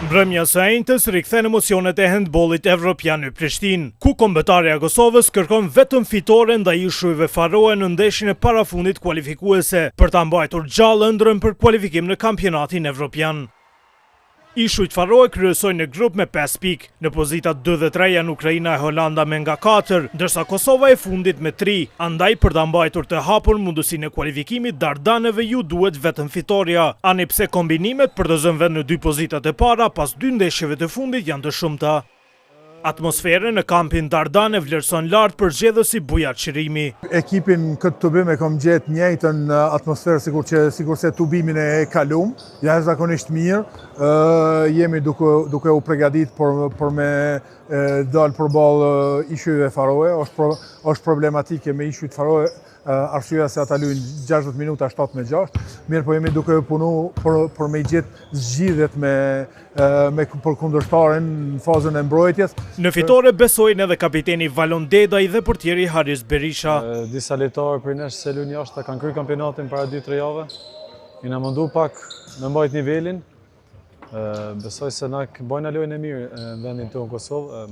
Mbrëmja së enjtës rikthen emocionet e handbollit evropian në Prishtinë, ku kombëtarja e Kosovës kërkon vetëm fitore ndaj Ishujve Faroe në ndeshjen e parafundit kualifikuese për ta mbajtur gjallë ëndrrën për kualifikim në kampionatin evropian. Ishujt Faroe kryesojnë në grup me 5 pikë, në pozitat 2 dhe 3 janë Ukraina e Holanda me nga 4, ndërsa Kosova e fundit me 3, andaj për ta mbajtur të hapur mundësinë e kualifikimit Dardaneve ju duhet vetëm fitoria, ani pse kombinimet për të zënë vend në 2 pozitat e para pas 2 ndeshjeve të fundit janë të shumta. Atmosferën në kampin Dardane vlerëson lart përgjedhësi Bujar Qirimi. Ekipin këtë tubim e kom gjetë njëjtën atmosferë sikur se tubimin e kalum, jashtëzakonisht mirë. Jemi duke u përgatitur për me dalë përballë Ishujve Faroe. Është problematike me Ishujt Faroe, arsyeja se ata luajnë 60 minuta 7-6, mirë po jemi duke punu për me gjetë zgjidhjet për kundërshtarin në fazën e mbrojtjes. Në fitore besojnë edhe kapiteni Valon Dedaj dhe portieri Haris Berisha. Disa lojtarë për nesh se luajnë jashtë kanë kryer kampionatin para 2-3 javë. Jena mundu pak me mbajt nivelin. Besoj se na bojna lojën e mirë në vendin tonë Kosovë.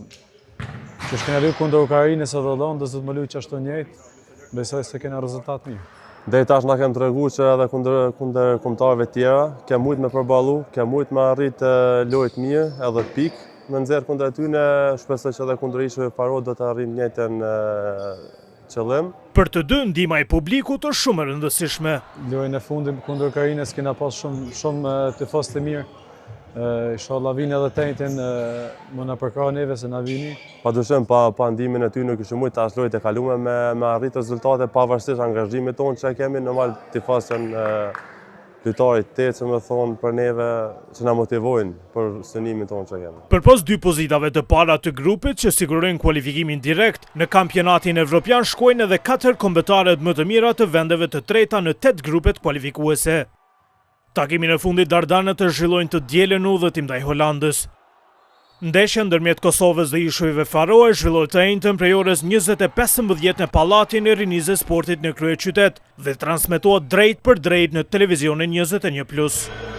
Që shkena luajë kundër Ukrainës edhe Hollandës, do të më luajë ashtu njëjtë. Besoj se kena rezultat mirë. Deri tash na kemë treguar që edhe kundër kombëtarëve tjera, kemë mujt me përballu, kemë mujt me arrit lojë të mirë, edhe pikë. Me nxjerr kundër tyne, shpresoj që edhe kundër Ishujve Faroe do të arrijmë njëjtën qëllim. Për të dy ndihma e publikut është shumë e rëndësishme. Lojën e fundit kundër Ukrainës kena pas shumë tifozë të mirë. Inshallah vini edhe tentin më na përka neve se na vini. Padyshim pa ndihmën e ty nuk kishim mujt as lojët e kaluara me arrit rezultate pavarësisht angazhimit tonë që kemi. Normal tifozë janë lojtarit të që me thonë për neve që na motivojnë për synimin tonë që kemi. Përpos 2 pozitave të para të grupit që sigurojnë kualifikimin direkt, në kampionatin evropian shkojnë edhe 4 kombëtarët më të mira të vendeve të treta në 8 grupet kualifikuese. Takimin e fundit Dardanët të zhvillojnë të dielën udhëtim ndaj Holandës. Ndeshja ndërmjet Kosovës dhe Ishujve Faroe zhvillohet të enjtën prej orës 20:15 në pallatin e Rinizë Sportit në kryeqytet dhe transmetohet drejt për drejt në televizionin 21+.